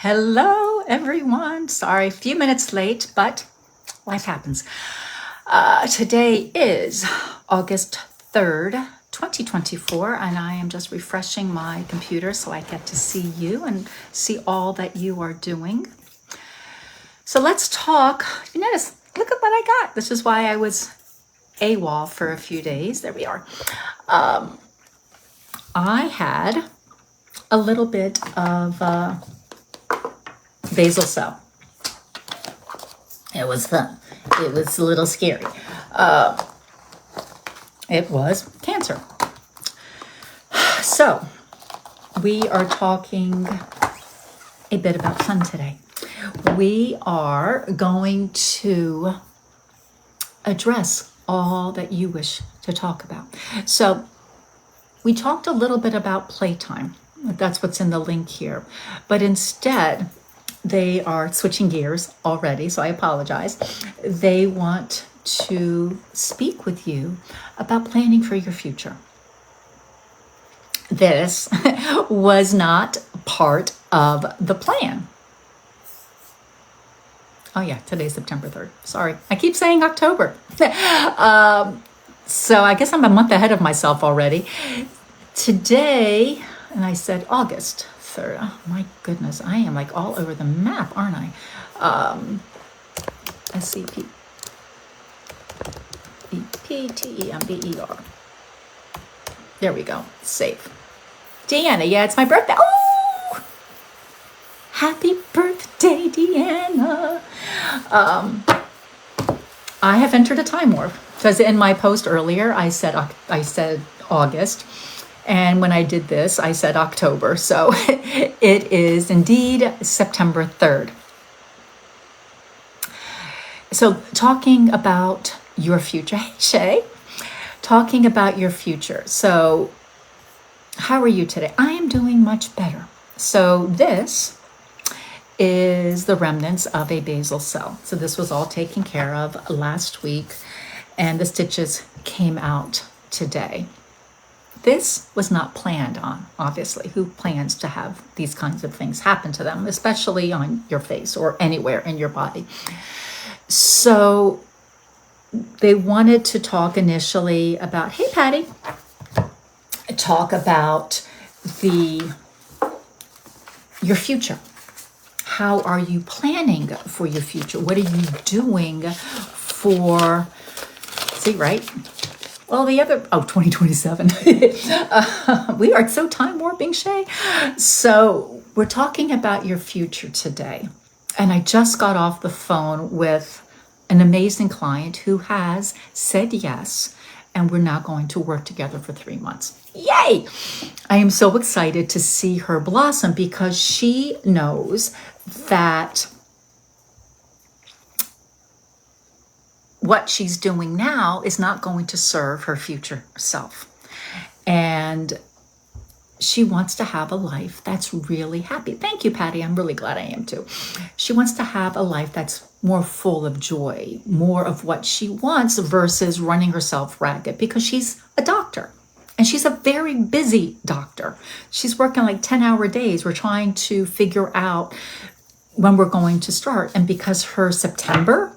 Hello, everyone. Sorry, a few minutes late, but life happens. Today is August 3rd, 2024, and I am just refreshing my computer so I get to see you and see all that you are doing. So let's talk. You notice, look at what I got. This is why I was AWOL for a few days. There we are. I had a little bit of basal cell. It was fun. It was a little scary. It was cancer. So we are talking a bit about fun today. We are going to address all that you wish to talk about. So we talked a little bit about playtime. That's what's in the link here. But instead, they are switching gears already, so I apologize. They want to speak with you about planning for your future. This was not part of the plan. Oh yeah, today's September 3rd. Sorry, I keep saying October. So I guess I'm a month ahead of myself already. Today, and I said August 3rd. Oh my goodness, I am like all over the map, aren't I? SCP. EPTEMBER. There we go. Save. Deanna, yeah, it's my birthday. Oh! Happy birthday, Deanna. I have entered a time warp because in my post earlier, I said August. And when I did this, I said October. So it is indeed September 3rd. So talking about your future. Hey, Shay. Talking about your future. So how are you today? I am doing much better. So this is the remnants of a basal cell. So this was all taken care of last week, and the stitches came out today. This was not planned on, obviously. Who plans to have these kinds of things happen to them, especially on your face or anywhere in your body? So they wanted to talk initially about, hey, Patty, talk about your future. How are you planning for your future? What are you doing for, see, right? Well, 2027. We are so time warping, Shay. So we're talking about your future today. And I just got off the phone with an amazing client who has said yes, and we're now going to work together for 3 months. Yay! I am so excited to see her blossom because she knows that what she's doing now is not going to serve her future self. And she wants to have a life that's really happy. Thank you, Patty. I'm really glad I am too. She wants to have a life that's more full of joy, more of what she wants versus running herself ragged, because she's a doctor and she's a very busy doctor. She's working like 10-hour days. We're trying to figure out when we're going to start. And because her September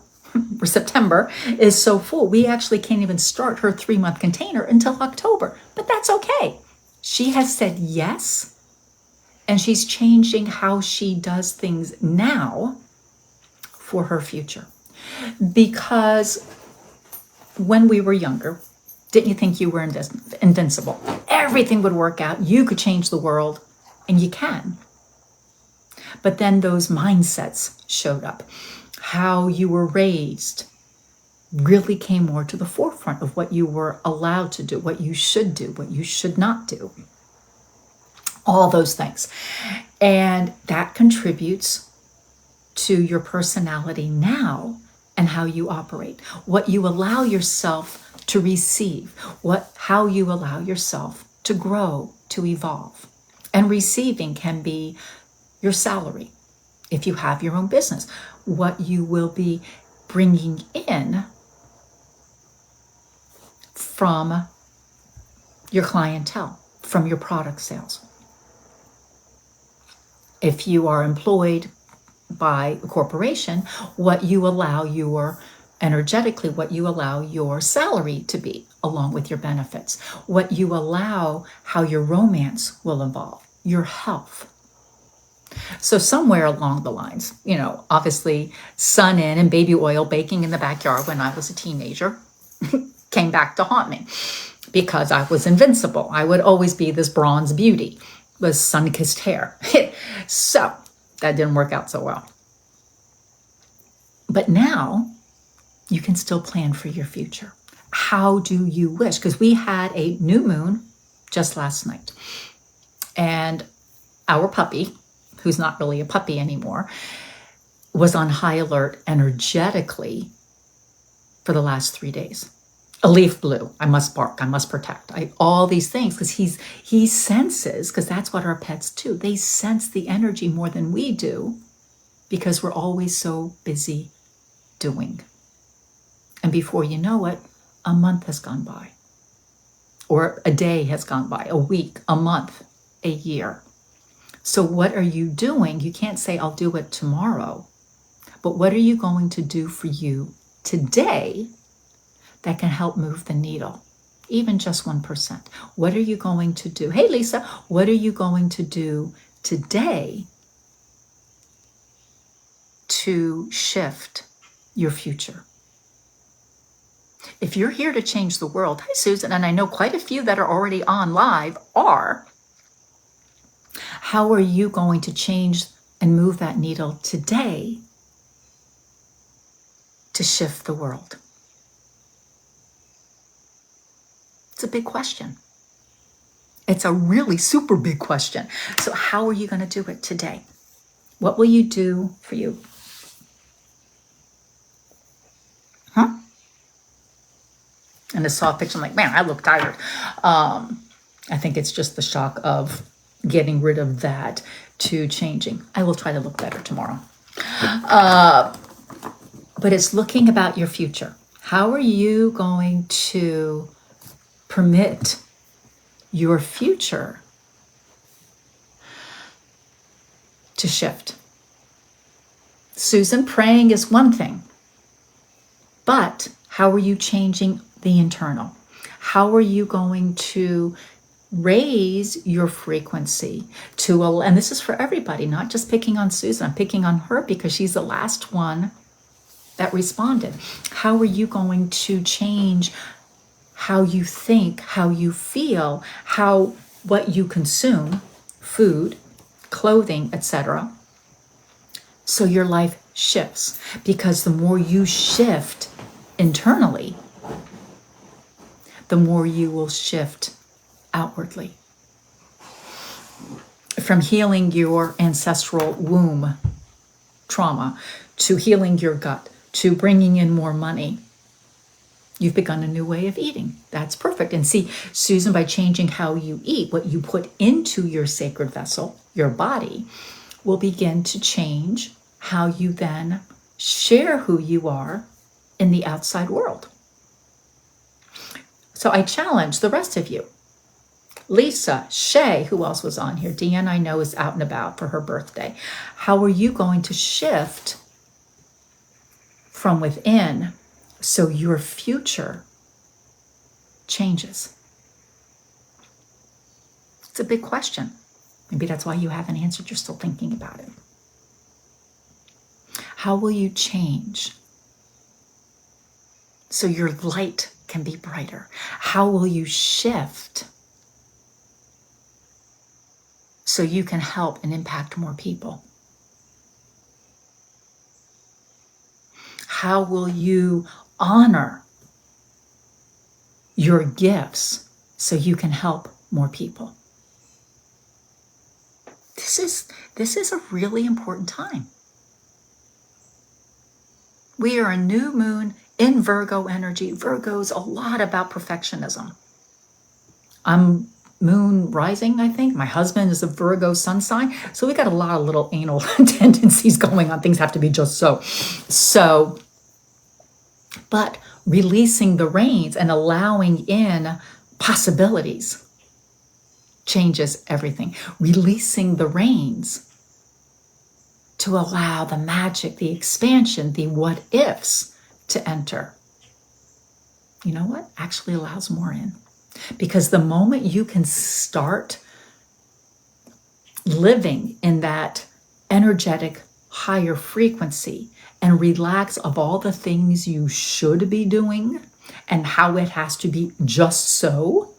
is so full, we actually can't even start her 3-month container until October, but that's okay. She has said yes, and she's changing how she does things now for her future. Because when we were younger, didn't you think you were invincible? Everything would work out. You could change the world, and you can. But then those mindsets showed up. How you were raised really came more to the forefront of what you were allowed to do, what you should not do. All those things. And that contributes to your personality now and how you operate, what you allow yourself to receive, how you allow yourself to grow, to evolve. And receiving can be your salary. If you have your own business, what you will be bringing in from your clientele, from your product sales. If you are employed by a corporation, what you allow your energetically, what you allow your salary to be, along with your benefits, what you allow, how your romance will evolve, your health. So somewhere along the lines, obviously sun in and baby oil baking in the backyard when I was a teenager came back to haunt me because I was invincible. I would always be this bronze beauty with sun-kissed hair. So that didn't work out so well. But now you can still plan for your future. How do you wish? Because we had a new moon just last night. And our puppy, who's not really a puppy anymore, was on high alert energetically for the last 3 days. A leaf blew. I must bark. I must protect. All these things, because he senses, because that's what our pets do. They sense the energy more than we do because we're always so busy doing. And before you know it, a month has gone by, or a day has gone by, a week, a month, a year. So what are you doing? You can't say, I'll do it tomorrow. But what are you going to do for you today that can help move the needle? Even just 1%. What are you going to do? Hey, Lisa, what are you going to do today to shift your future? If you're here to change the world, hi, Susan, and I know quite a few that are already on live are, how are you going to change and move that needle today to shift the world? It's a big question. It's a really super big question. So how are you going to do it today? What will you do for you? And I saw a picture, I'm like, man, I look tired. I think it's just the shock of getting rid of that to changing. I will try to look better tomorrow. But it's looking about your future. How are you going to permit your future to shift? Susan, praying is one thing, but how are you changing the internal? How are you going to raise your frequency and this is for everybody, not just picking on Susan. I'm picking on her because she's the last one that responded. How are you going to change how you think, how you feel, what you consume, food, clothing, etc., so your life shifts? Because the more you shift internally, the more you will shift outwardly. From healing your ancestral womb trauma, to healing your gut, to bringing in more money, you've begun a new way of eating. That's perfect. And see, Susan, by changing how you eat, what you put into your sacred vessel, your body, will begin to change how you then share who you are in the outside world. So I challenge the rest of you. Lisa, Shay, who else was on here? Deanne, I know, is out and about for her birthday. How are you going to shift from within so your future changes? It's a big question. Maybe that's why you haven't answered. You're still thinking about it. How will you change so your light can be brighter? How will you shift so you can help and impact more people? How will you honor your gifts so you can help more people? This is a really important time. We are a new moon in Virgo energy. Virgo's a lot about perfectionism. I'm moon rising, I think. My husband is a Virgo sun sign. So we got a lot of little anal tendencies going on. Things have to be just so. But releasing the reins and allowing in possibilities changes everything. Releasing the reins to allow the magic, the expansion, the what ifs to enter. You know what? Actually allows more in. Because the moment you can start living in that energetic higher frequency and relax of all the things you should be doing and how it has to be just so,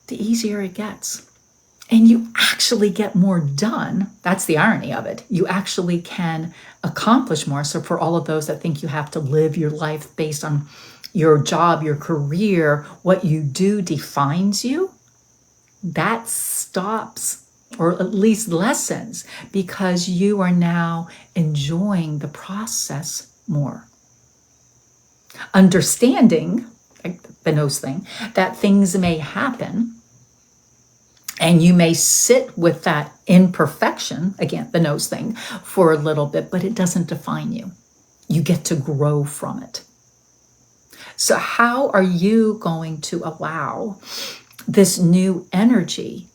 the easier it gets. And you actually get more done. That's the irony of it. You actually can accomplish more. So for all of those that think you have to live your life based on your job, your career, what you do defines you, that stops, or at least lessens, because you are now enjoying the process more. Understanding, like the nose thing, that things may happen and you may sit with that imperfection, again, the nose thing, for a little bit, but it doesn't define you. You get to grow from it. So how are you going to allow this new energy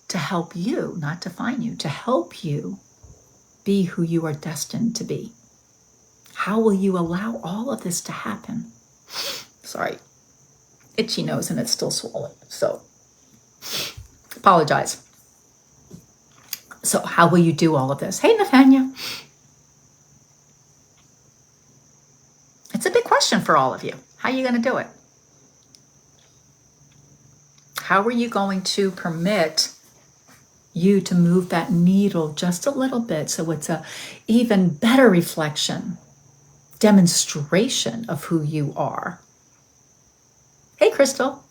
to help you, not define you, to help you be who you are destined to be? How will you allow all of this to happen? Sorry, itchy nose and it's still swollen, so apologize. So how will you do all of this? Hey, Nathania. It's a big question for all of you. How are you going to do it? How are you going to permit you to move that needle just a little bit so it's a even better reflection, demonstration of who you are? Hey, Crystal.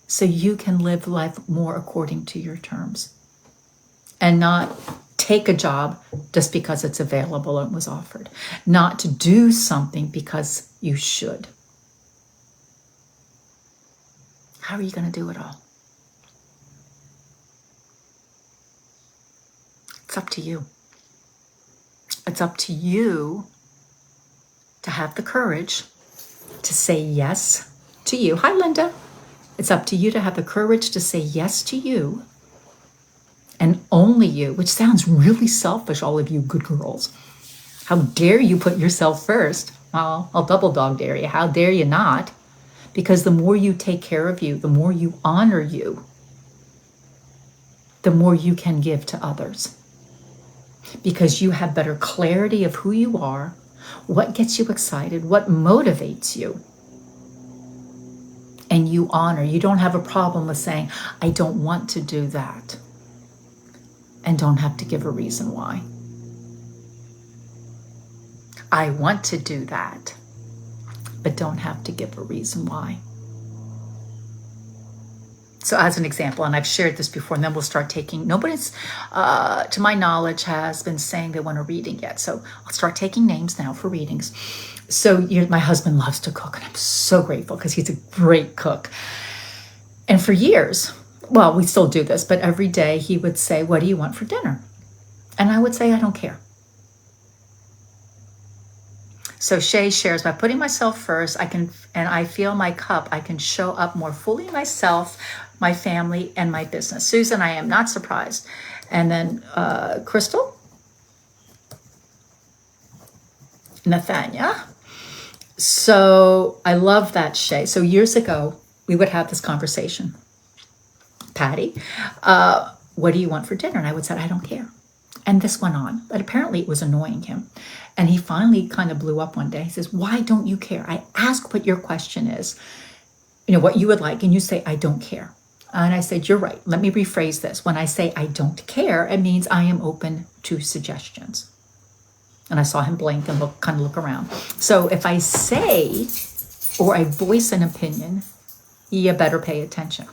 So you can live life more according to your terms and not take a job just because it's available and was offered, not to do something because you should. How are you going to do it all? It's up to you. It's up to you to have the courage to say yes to you. Hi, Linda. It's up to you to have the courage to say yes to you and only you, which sounds really selfish, all of you good girls. How dare you put yourself first? Well, I'll double dog dare you. How dare you not? Because the more you take care of you, the more you honor you, the more you can give to others. Because you have better clarity of who you are, what gets you excited, what motivates you. And you honor. You don't have a problem with saying, I don't want to do that. And don't have to give a reason why. I want to do that, but don't have to give a reason why. So as an example, and I've shared this before, and then we'll start taking, nobody's, to my knowledge, has been saying they want a reading yet. So I'll start taking names now for readings. So my husband loves to cook, and I'm so grateful because he's a great cook. And for years, well, we still do this, but every day he would say, what do you want for dinner? And I would say, I don't care. So Shay shares, by putting myself first, I feel my cup, I can show up more fully myself, my family, and my business. Susan, I am not surprised. And then Crystal, Nathania. So I love that, Shay. So years ago, we would have this conversation. Patty, what do you want for dinner? And I would say, I don't care. And this went on, but apparently it was annoying him. And he finally kind of blew up one day. He says, why don't you care? I ask what your question is, what you would like. And you say, I don't care. And I said, you're right. Let me rephrase this. When I say I don't care, it means I am open to suggestions. And I saw him blink and look around. So if I say, or I voice an opinion, you better pay attention.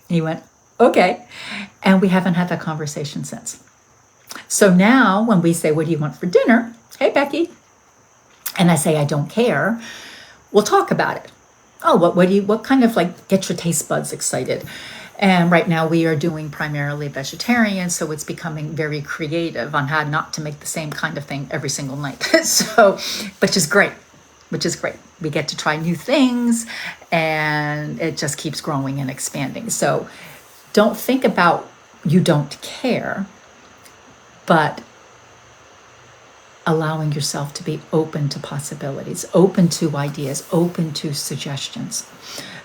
He went, okay. And we haven't had that conversation since. So now when we say, what do you want for dinner? Hey, Becky. And I say, I don't care. We'll talk about it. Oh, what kind of get your taste buds excited? And right now we are doing primarily vegetarian. So it's becoming very creative on how not to make the same kind of thing every single night. So, which is great. we get to try new things, and it just keeps growing and expanding. So don't think about you don't care, but allowing yourself to be open to possibilities, open to ideas, open to suggestions.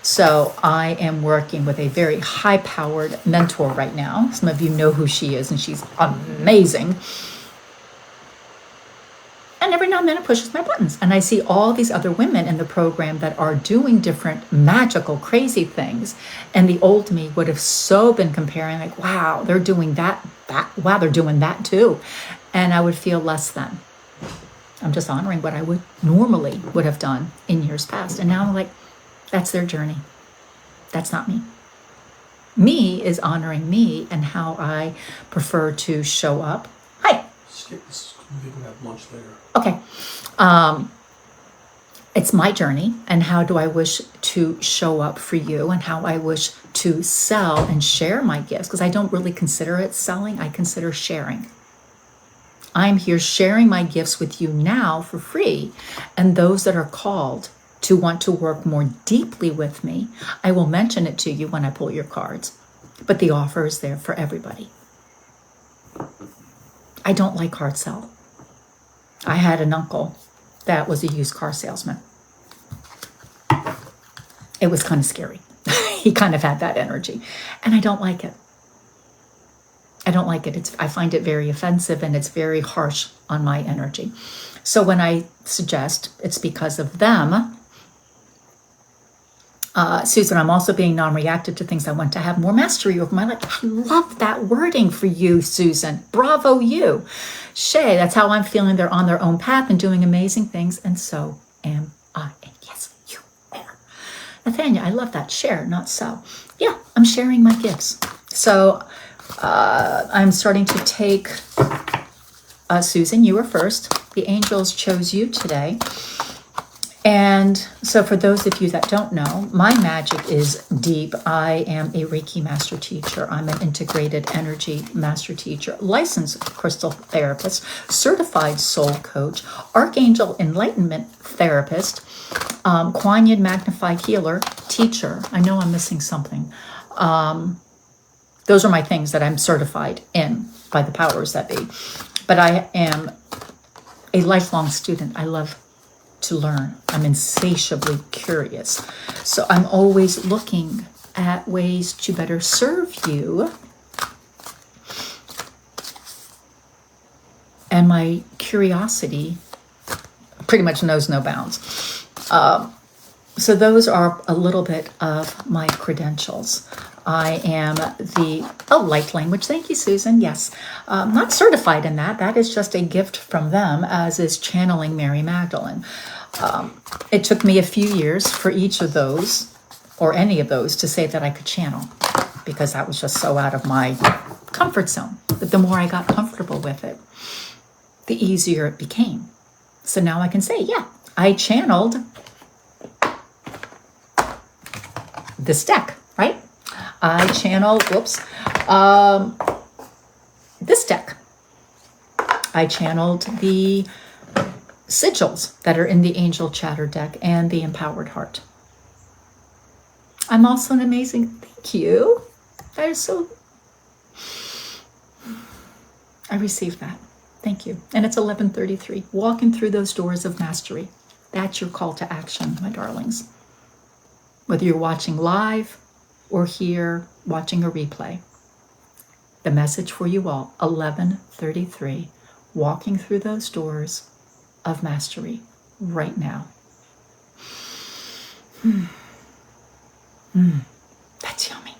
So I am working with a very high-powered mentor right now. Some of you know who she is, and she's amazing. And every now and then it pushes my buttons. And I see all these other women in the program that are doing different magical, crazy things. And the old me would have so been comparing, like, wow, they're doing that, wow, they're doing that too. And I would feel less than. I'm just honoring what I would have done in years past. And now I'm like, that's their journey. That's not me. Me is honoring me and how I prefer to show up. Hi. We can have lunch later. Okay. It's my journey, and how do I wish to show up for you, and how I wish to sell and share my gifts, because I don't really consider it selling. I consider sharing. I'm here sharing my gifts with you now for free, and those that are called to want to work more deeply with me, I will mention it to you when I pull your cards, but the offer is there for everybody. I don't like hard sell. I had an uncle that was a used car salesman. It was kind of scary. He kind of had that energy, and I don't like it. I don't like it. I find it very offensive, and it's very harsh on my energy. So when I suggest it's because of them, Susan, I'm also being non-reactive to things I want to have more mastery over my life. I love that wording for you, Susan. Bravo, you. Shay, that's how I'm feeling. They're on their own path and doing amazing things, and so am I. And yes, you are. Nathania, I love that. Share, not sell. Yeah, I'm sharing my gifts. So I'm starting to take, Susan, you were first. The angels chose you today. And so for those of you that don't know, my magic is deep. I am a Reiki master teacher. I'm an integrated energy master teacher, licensed crystal therapist, certified soul coach, archangel enlightenment therapist, Kuan Yin magnified healer, teacher. I know I'm missing something. Those are my things that I'm certified in by the powers that be. But I am a lifelong student. I love to learn. I'm insatiably curious. So I'm always looking at ways to better serve you. And my curiosity pretty much knows no bounds. So those are a little bit of my credentials. I am light language. Thank you, Susan. Yes. Not certified in that. That is just a gift from them, as is channeling Mary Magdalene. It took me a few years for each of those, or any of those, to say that I could channel, because that was just so out of my comfort zone. But the more I got comfortable with it, the easier it became. So now I can say, yeah, I channeled this deck, right? I channeled, this deck. I channeled the sigils that are in the Angel Chatter deck and the Empowered Heart. I'm also an amazing, thank you. That is so, I received that. Thank you. And it's 11:33. Walking through those doors of mastery. That's your call to action, my darlings. Whether you're watching live or here watching a replay, the message for you all, 11:33, walking through those doors of mastery right now. That's yummy.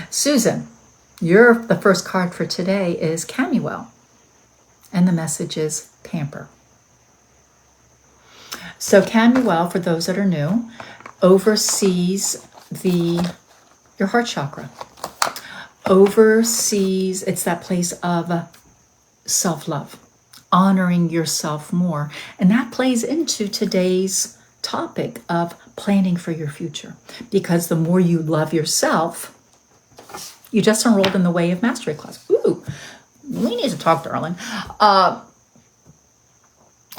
Susan, the first card for today is Camuel, and the message is pamper. So Camuel, for those that are new, oversees your heart chakra. Oversees, it's that place of self-love, honoring yourself more. And that plays into today's topic of planning for your future. Because the more you love yourself, you just enrolled in the Way of Mastery class. Ooh, we need to talk, darling.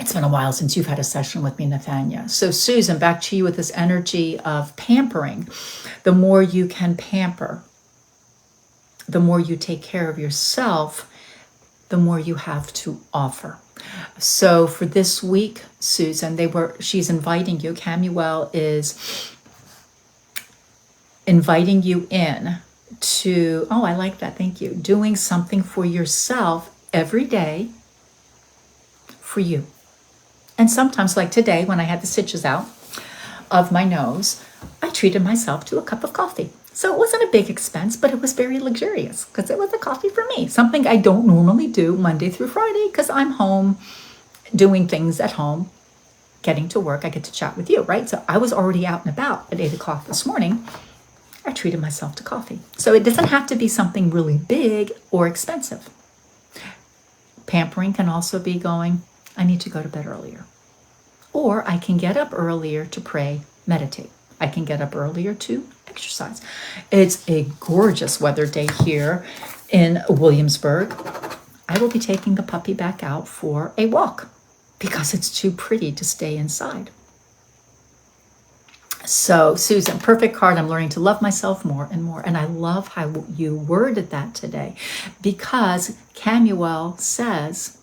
It's been a while since you've had a session with me, Nathania. So Susan, back to you with this energy of pampering. The more you can pamper, the more you take care of yourself, the more you have to offer. So for this week, Susan, she's inviting you, Camuel is inviting you in to, oh, I like that, thank you, doing something for yourself every day for you. And sometimes, like today, when I had the stitches out of my nose, I treated myself to a cup of coffee. So it wasn't a big expense, but it was very luxurious because it was a coffee for me, something I don't normally do Monday through Friday because I'm home doing things at home, getting to work. I get to chat with you, right? So I was already out and about at 8 o'clock this morning. I treated myself to coffee. So it doesn't have to be something really big or expensive. Pampering can also be going, I need to go to bed earlier. Or I can get up earlier to pray, meditate. I can get up earlier to exercise. It's a gorgeous weather day here in Williamsburg. I will be taking the puppy back out for a walk because it's too pretty to stay inside. So, Susan, perfect card. I'm learning to love myself more and more. And I love how you worded that today because Camuel says,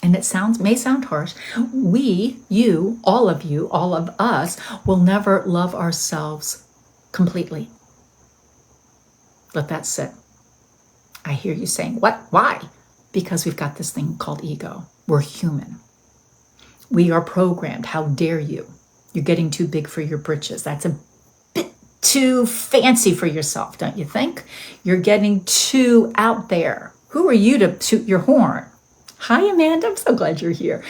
and it may sound harsh, you, all of us, will never love ourselves completely. Let that sit. I hear you saying, what? Why? Because we've got this thing called ego. We're human. We are programmed. How dare you? You're getting too big for your britches. That's a bit too fancy for yourself, don't you think? You're getting too out there. Who are you to toot your horn? Hi, Amanda. I'm so glad you're here.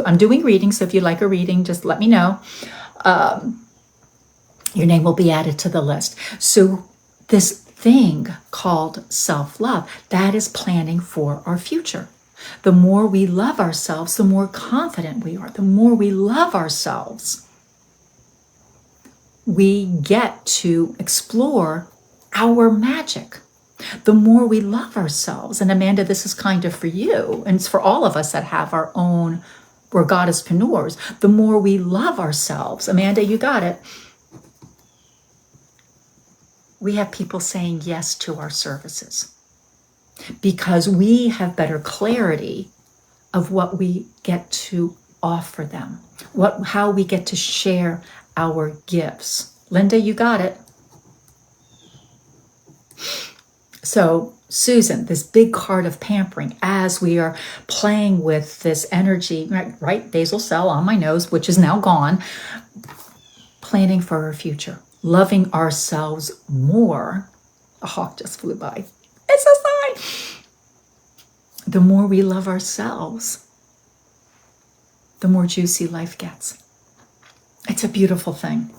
I'm doing readings, so if you'd like a reading, just let me know. Your name will be added to the list. So this thing called self-love, that is planning for our future. The more we love ourselves, the more confident we are. The more we love ourselves, we get to explore our magic. The more we love ourselves, and Amanda, this is kind of for you, and it's for all of us that have our own, we're goddesspreneurs, the more we love ourselves, Amanda, you got it, we have people saying yes to our services because we have better clarity of what we get to offer them, how we get to share our gifts. Linda, you got it. So, Susan, this big card of pampering, as we are playing with this energy, right, basal cell on my nose, which is now gone, planning for our future, loving ourselves more. A hawk just flew by. It's a sign. The more we love ourselves, the more juicy life gets. It's a beautiful thing.